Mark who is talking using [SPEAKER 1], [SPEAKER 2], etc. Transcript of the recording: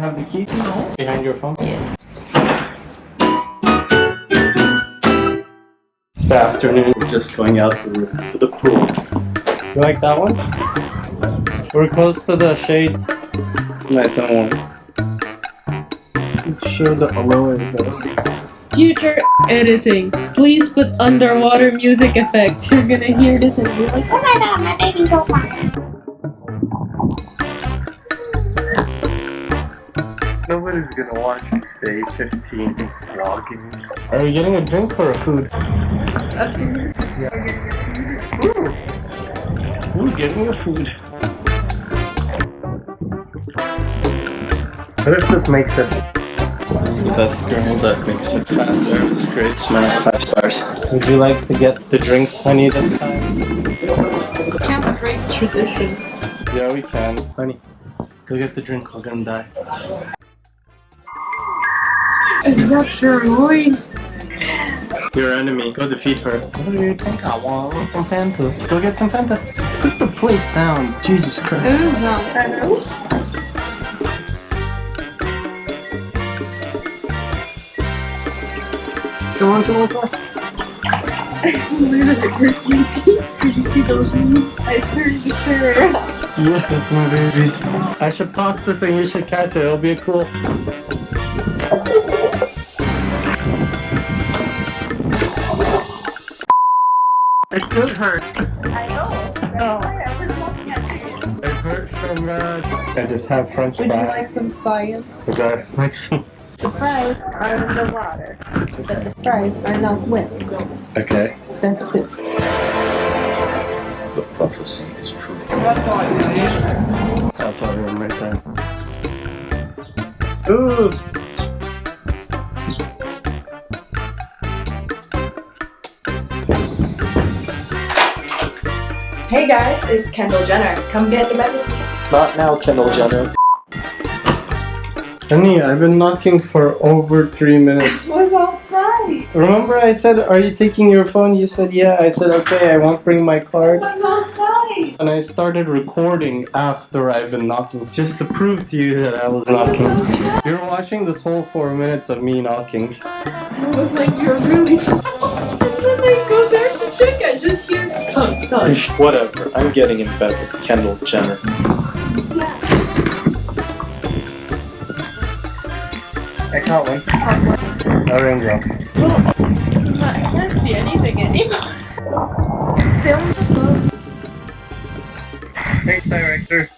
[SPEAKER 1] have the key? No. Behind your phone?
[SPEAKER 2] Yes.
[SPEAKER 1] It's the afternoon. We're just going out to the pool. You like that one? We're close to the shade. Nice and warm. Let's show the aloe berries.
[SPEAKER 2] Future editing. Please put underwater music effect. You're gonna hear this and be like, oh my god, my baby's so fine.
[SPEAKER 1] Nobody's gonna watch day 15 vlogging. Are you getting a drink or a food?
[SPEAKER 2] A food.
[SPEAKER 1] Yeah. Ooh, getting a food. What if this makes it? This is the best girl that makes it fast service, great smell, 5 stars. Would you like to get the drinks, honey, this time?
[SPEAKER 2] Can't break tradition.
[SPEAKER 1] Yeah, we can. Honey, go get the drink, we're gonna die.
[SPEAKER 2] Is that Charlotte?
[SPEAKER 1] Your enemy, go defeat her. What do you think? I want some Fanta. Go get some Fanta. Put the plate down. Jesus Christ.
[SPEAKER 2] It is not Pedro.
[SPEAKER 1] Come on, come on, come on.
[SPEAKER 2] Man, it hurts my teeth. Did you see those moves? I turned the chair around.
[SPEAKER 1] Yeah, that's my baby. I should toss this and you should catch it. It'll be cool. It could hurt.
[SPEAKER 2] I know. No. I was looking at you.
[SPEAKER 1] It hurts so bad. I just have French fries.
[SPEAKER 2] Would you like some science?
[SPEAKER 1] Would I like some?
[SPEAKER 2] The fries are in the water, but the fries are not wet.
[SPEAKER 1] Okay.
[SPEAKER 2] That's it.
[SPEAKER 3] The prophecy is true.
[SPEAKER 1] That's all room right there. Ooh!
[SPEAKER 4] Hey guys, it's Kendall Jenner. Come get the bed with me.
[SPEAKER 3] Not now, Kendall Jenner.
[SPEAKER 1] Honey, I've been knocking for over 3 minutes.
[SPEAKER 4] What's outside?
[SPEAKER 1] Remember I said, are you taking your phone? You said, yeah. I said, okay, I won't bring my card.
[SPEAKER 4] What's outside?
[SPEAKER 1] And I started recording after I've been knocking, just to prove to you that I was knocking. You're watching this whole 4 minutes of me knocking.
[SPEAKER 2] I was like, you're really. And then I go there to check. I just hear thunk, thunk.
[SPEAKER 3] Whatever, I'm getting in bed with Kendall Jenner.
[SPEAKER 1] I can't wait. A rainbow.
[SPEAKER 2] I can't see anything anymore. Film.
[SPEAKER 1] Thanks, director.